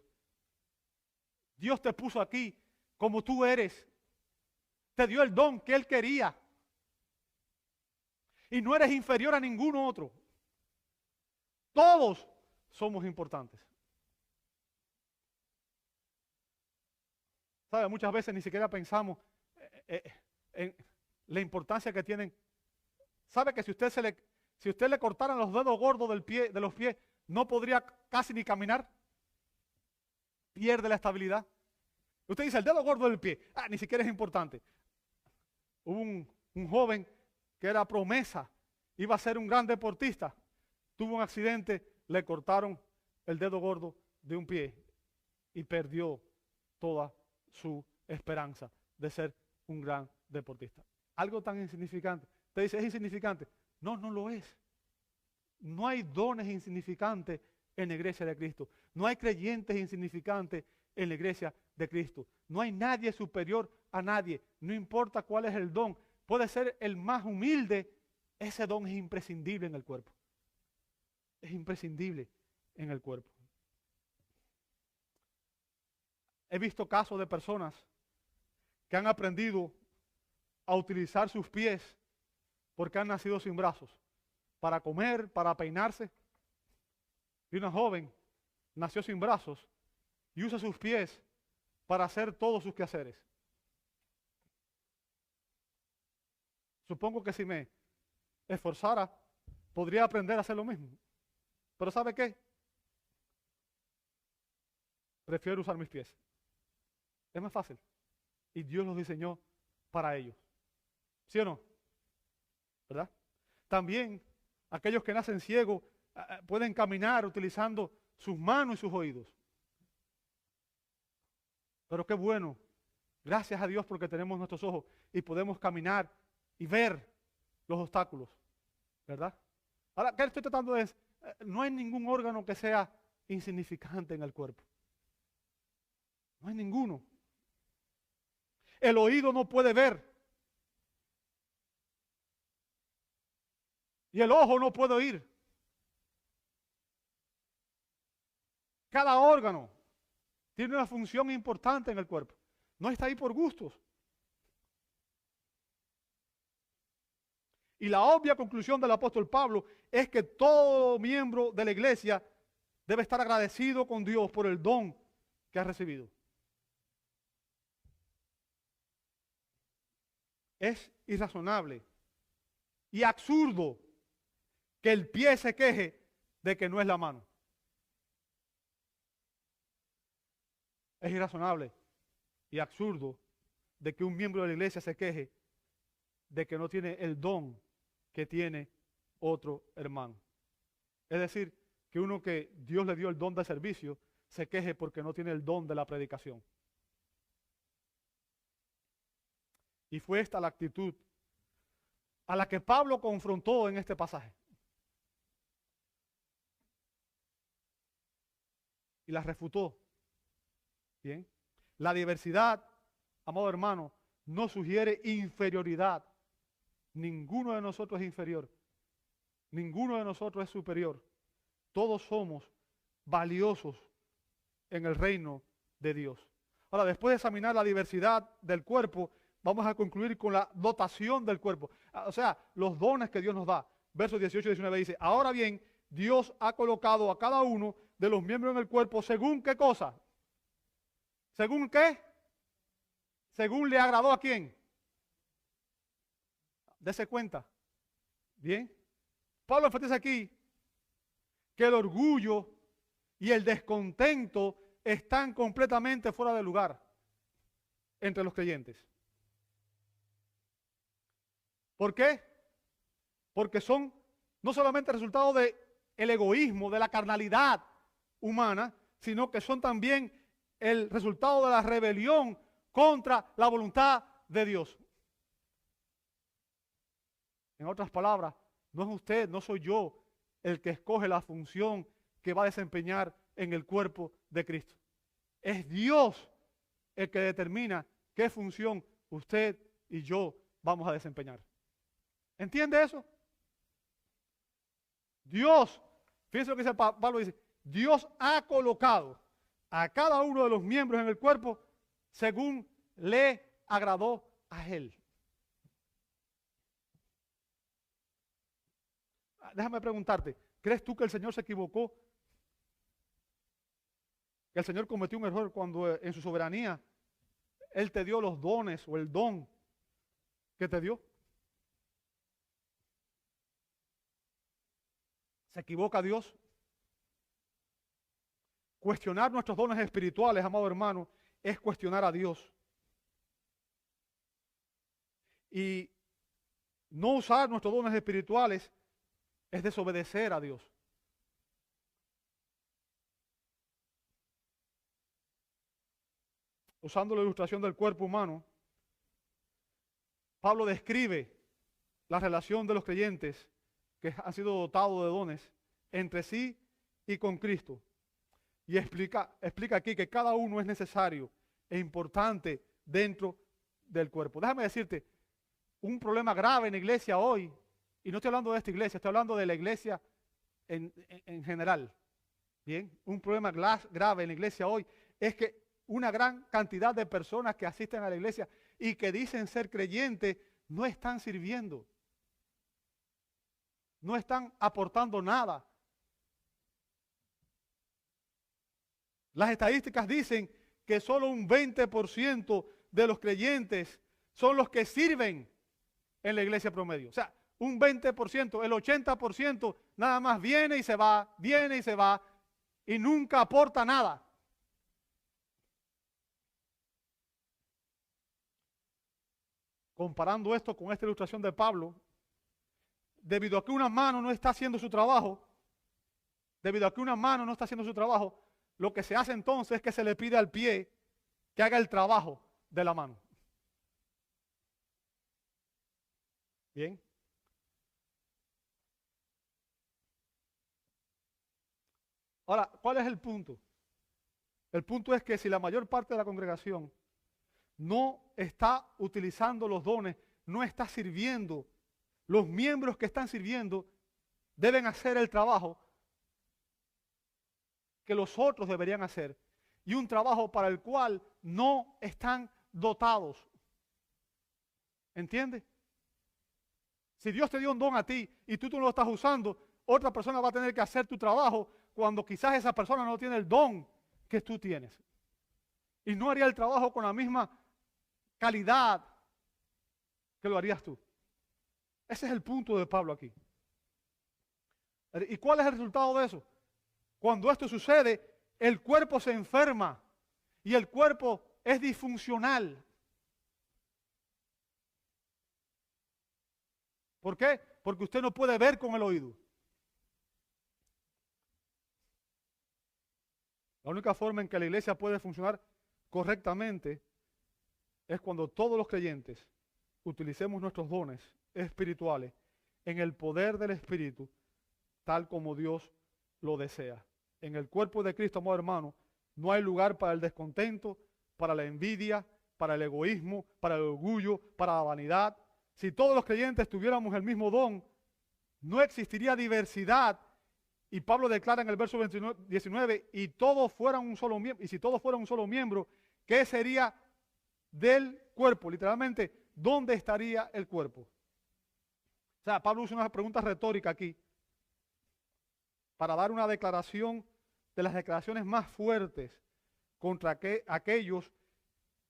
Dios te puso aquí como tú eres. Te dio el don que Él quería. Y no eres inferior a ningún otro. Todos somos importantes. ¿Sabe? Muchas veces ni siquiera pensamos en la importancia que tienen. ¿Sabe que si usted le cortaran los dedos gordos de los pies, no podría casi ni caminar? Pierde la estabilidad. Usted dice, el dedo gordo del pie, ni siquiera es importante. Hubo un joven que era promesa, iba a ser un gran deportista, tuvo un accidente, le cortaron el dedo gordo de un pie y perdió toda su esperanza de ser un gran deportista. Algo tan insignificante. Usted dice, ¿es insignificante? No, no lo es. No hay dones insignificantes en la iglesia de Cristo. No hay creyentes insignificantes en la iglesia de Cristo. No hay nadie superior a nadie. No importa cuál es el don. Puede ser el más humilde. Ese don es imprescindible en el cuerpo. Es imprescindible en el cuerpo. He visto casos de personas que han aprendido a utilizar sus pies porque han nacido sin brazos, para comer, para peinarse. Y una joven nació sin brazos y usa sus pies para hacer todos sus quehaceres. Supongo que si me esforzara, podría aprender a hacer lo mismo. Pero ¿sabe qué? Prefiero usar mis pies. Es más fácil. Y Dios los diseñó para ellos. ¿Sí o no? ¿Verdad? También aquellos que nacen ciegos pueden caminar utilizando sus manos y sus oídos. Pero qué bueno. Gracias a Dios porque tenemos nuestros ojos y podemos caminar y ver los obstáculos. ¿Verdad? Ahora, ¿qué estoy tratando de decir? No hay ningún órgano que sea insignificante en el cuerpo. No hay ninguno. El oído no puede ver. Y el ojo no puede oír. Cada órgano tiene una función importante en el cuerpo. No está ahí por gustos. Y la obvia conclusión del apóstol Pablo es que todo miembro de la iglesia debe estar agradecido con Dios por el don que ha recibido. Es irrazonable y absurdo que el pie se queje de que no es la mano. Es irrazonable y absurdo de que un miembro de la iglesia se queje de que no tiene el don que tiene otro hermano. Es decir, que uno que Dios le dio el don de servicio se queje porque no tiene el don de la predicación. Y fue esta la actitud a la que Pablo confrontó en este pasaje. Y la refutó. Bien. La diversidad, amado hermano, no sugiere inferioridad. Ninguno de nosotros es inferior. Ninguno de nosotros es superior. Todos somos valiosos en el reino de Dios. Ahora, después de examinar la diversidad del cuerpo, vamos a concluir con la dotación del cuerpo. O sea, los dones que Dios nos da. Versos 18 y 19 dice, ahora bien, Dios ha colocado a cada uno de los miembros en el cuerpo según qué cosa. ¿Según qué? Según le agradó a quién. Dese cuenta. Bien. Pablo enfatiza aquí que el orgullo y el descontento están completamente fuera de lugar entre los creyentes. ¿Por qué? Porque son no solamente resultado del egoísmo, de la carnalidad humana, sino que son también el resultado de la rebelión contra la voluntad de Dios. En otras palabras, no es usted, no soy yo el que escoge la función que va a desempeñar en el cuerpo de Cristo. Es Dios el que determina qué función usted y yo vamos a desempeñar. ¿Entiende eso? Dios, fíjense lo que dice Pablo, dice, Dios ha colocado a cada uno de los miembros en el cuerpo según le agradó a él. Déjame preguntarte, ¿crees tú que el Señor se equivocó? ¿Que el Señor cometió un error cuando en su soberanía Él te dio los dones o el don que te dio? ¿Se equivoca Dios? Cuestionar nuestros dones espirituales, amado hermano, es cuestionar a Dios. Y no usar nuestros dones espirituales es desobedecer a Dios. Usando la ilustración del cuerpo humano, Pablo describe la relación de los creyentes que han sido dotados de dones entre sí y con Cristo. Y explica aquí que cada uno es necesario e importante dentro del cuerpo. Déjame decirte, un problema grave en la iglesia hoy, y no estoy hablando de esta iglesia, estoy hablando de la iglesia en general. Bien, un problema grave en la iglesia hoy es que una gran cantidad de personas que asisten a la iglesia y que dicen ser creyentes no están sirviendo. No están aportando nada. Las estadísticas dicen que solo un 20% de los creyentes son los que sirven en la iglesia promedio. O sea, un 20%, el 80% nada más viene y se va y nunca aporta nada. Comparando esto con esta ilustración de Pablo, debido a que una mano no está haciendo su trabajo, lo que se hace entonces es que se le pide al pie que haga el trabajo de la mano. Bien. Ahora, ¿cuál es el punto? El punto es que si la mayor parte de la congregación no está utilizando los dones, no está sirviendo, los miembros que están sirviendo deben hacer el trabajo que los otros deberían hacer y un trabajo para el cual no están dotados. ¿Entiendes? Si Dios te dio un don a ti y tú no lo estás usando, otra persona va a tener que hacer tu trabajo cuando quizás esa persona no tiene el don que tú tienes. Y no haría el trabajo con la misma calidad que lo harías tú. Ese es el punto de Pablo aquí. ¿Y cuál es el resultado de eso? Cuando esto sucede, el cuerpo se enferma y el cuerpo es disfuncional. ¿Por qué? Porque usted no puede ver con el oído. La única forma en que la iglesia puede funcionar correctamente es cuando todos los creyentes utilicemos nuestros dones espirituales en el poder del Espíritu, tal como Dios lo desea. En el cuerpo de Cristo, amado hermano, no hay lugar para el descontento, para la envidia, para el egoísmo, para el orgullo, para la vanidad. Si todos los creyentes tuviéramos el mismo don, no existiría diversidad. Y Pablo declara en el verso 19, y todos fueran un solo miembro, y si todos fueran un solo miembro, ¿qué sería del cuerpo? Literalmente, ¿dónde estaría el cuerpo? O sea, Pablo usa una pregunta retórica aquí para dar una declaración de las declaraciones más fuertes contra aquellos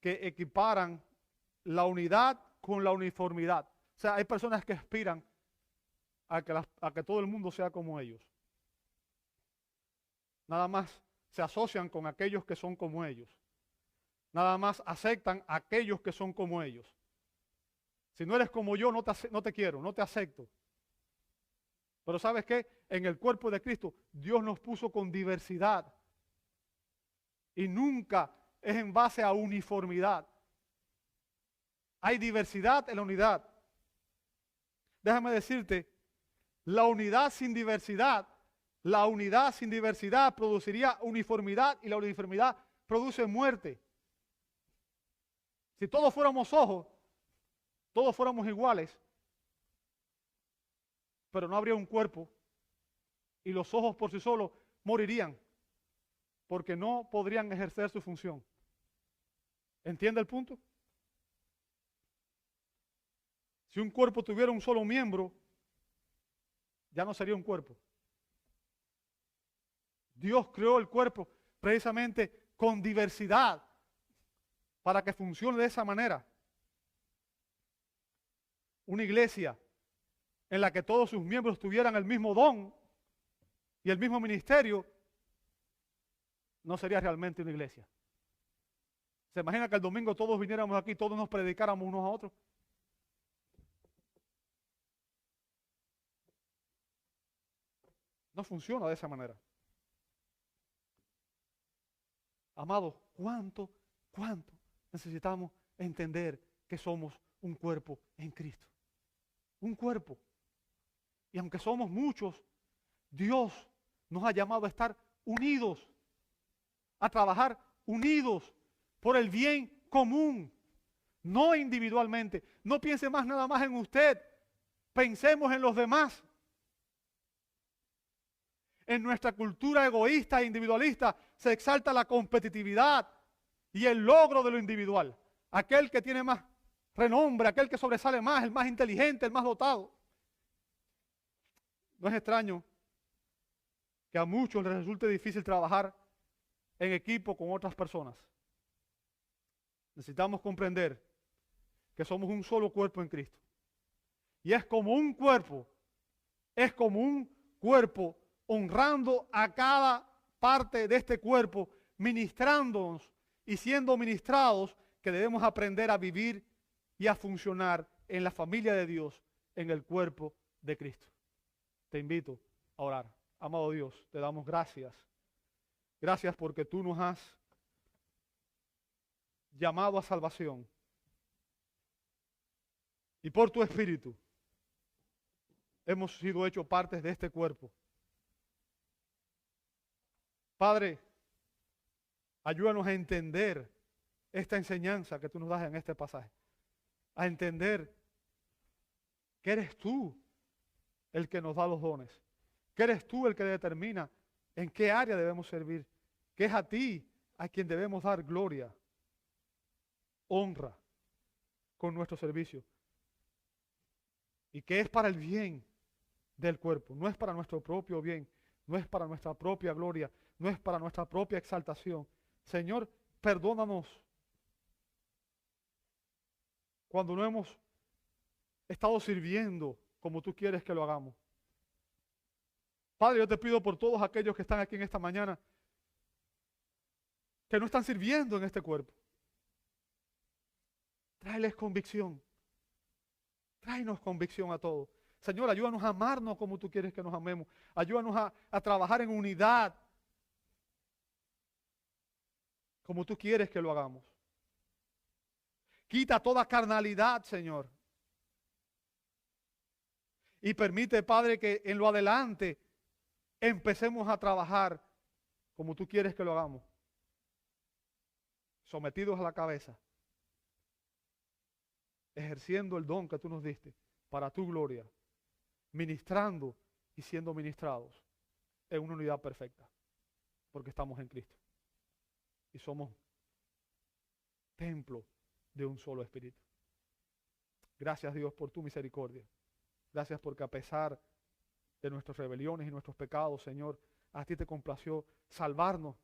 que equiparan la unidad con la uniformidad. O sea, hay personas que aspiran a que todo el mundo sea como ellos. Nada más se asocian con aquellos que son como ellos. Nada más aceptan a aquellos que son como ellos. Si no eres como yo, no te quiero, no te acepto. Pero ¿sabes qué? En el cuerpo de Cristo, Dios nos puso con diversidad. Y nunca es en base a uniformidad. Hay diversidad en la unidad. Déjame decirte, la unidad sin diversidad produciría uniformidad y la uniformidad produce muerte. Si todos fuéramos ojos, todos fuéramos iguales, pero no habría un cuerpo y los ojos por sí solos morirían porque no podrían ejercer su función. ¿Entiende el punto? Si un cuerpo tuviera un solo miembro, ya no sería un cuerpo. Dios creó el cuerpo precisamente con diversidad para que funcione de esa manera. Una iglesia en la que todos sus miembros tuvieran el mismo don y el mismo ministerio, no sería realmente una iglesia. ¿Se imagina que el domingo todos viniéramos aquí, todos nos predicáramos unos a otros? No funciona de esa manera. Amados, ¿cuánto necesitamos entender que somos un cuerpo en Cristo? Un cuerpo. Y aunque somos muchos, Dios nos ha llamado a estar unidos, a trabajar unidos por el bien común, no individualmente. No piense más nada más en usted, pensemos en los demás. En nuestra cultura egoísta e individualista se exalta la competitividad y el logro de lo individual. Aquel que tiene más renombre, aquel que sobresale más, el más inteligente, el más dotado. No es extraño que a muchos les resulte difícil trabajar en equipo con otras personas. Necesitamos comprender que somos un solo cuerpo en Cristo. Y es como un cuerpo honrando a cada parte de este cuerpo, ministrándonos y siendo ministrados, que debemos aprender a vivir y a funcionar en la familia de Dios, en el cuerpo de Cristo. Te invito a orar. Amado Dios, te damos gracias. Gracias porque tú nos has llamado a salvación. Y por tu Espíritu hemos sido hechos partes de este cuerpo. Padre, ayúdanos a entender esta enseñanza que tú nos das en este pasaje. A entender que eres tú el que nos da los dones. Que eres tú el que determina en qué área debemos servir. Que es a ti a quien debemos dar gloria, honra con nuestro servicio. Y que es para el bien del cuerpo, no es para nuestro propio bien, no es para nuestra propia gloria, no es para nuestra propia exaltación. Señor, perdónanos cuando no hemos estado sirviendo como tú quieres que lo hagamos. Padre, yo te pido por todos aquellos que están aquí en esta mañana, que no están sirviendo en este cuerpo. Tráeles convicción. Tráenos convicción a todos. Señor, ayúdanos a amarnos como tú quieres que nos amemos. Ayúdanos a trabajar en unidad como tú quieres que lo hagamos. Quita toda carnalidad, Señor. Y permite, Padre, que en lo adelante empecemos a trabajar como tú quieres que lo hagamos. Sometidos a la cabeza. Ejerciendo el don que tú nos diste para tu gloria. Ministrando y siendo ministrados en una unidad perfecta. Porque estamos en Cristo. Y somos templo de un solo espíritu. Gracias, Dios, por tu misericordia. Gracias porque a pesar de nuestras rebeliones y nuestros pecados, Señor, a ti te complació salvarnos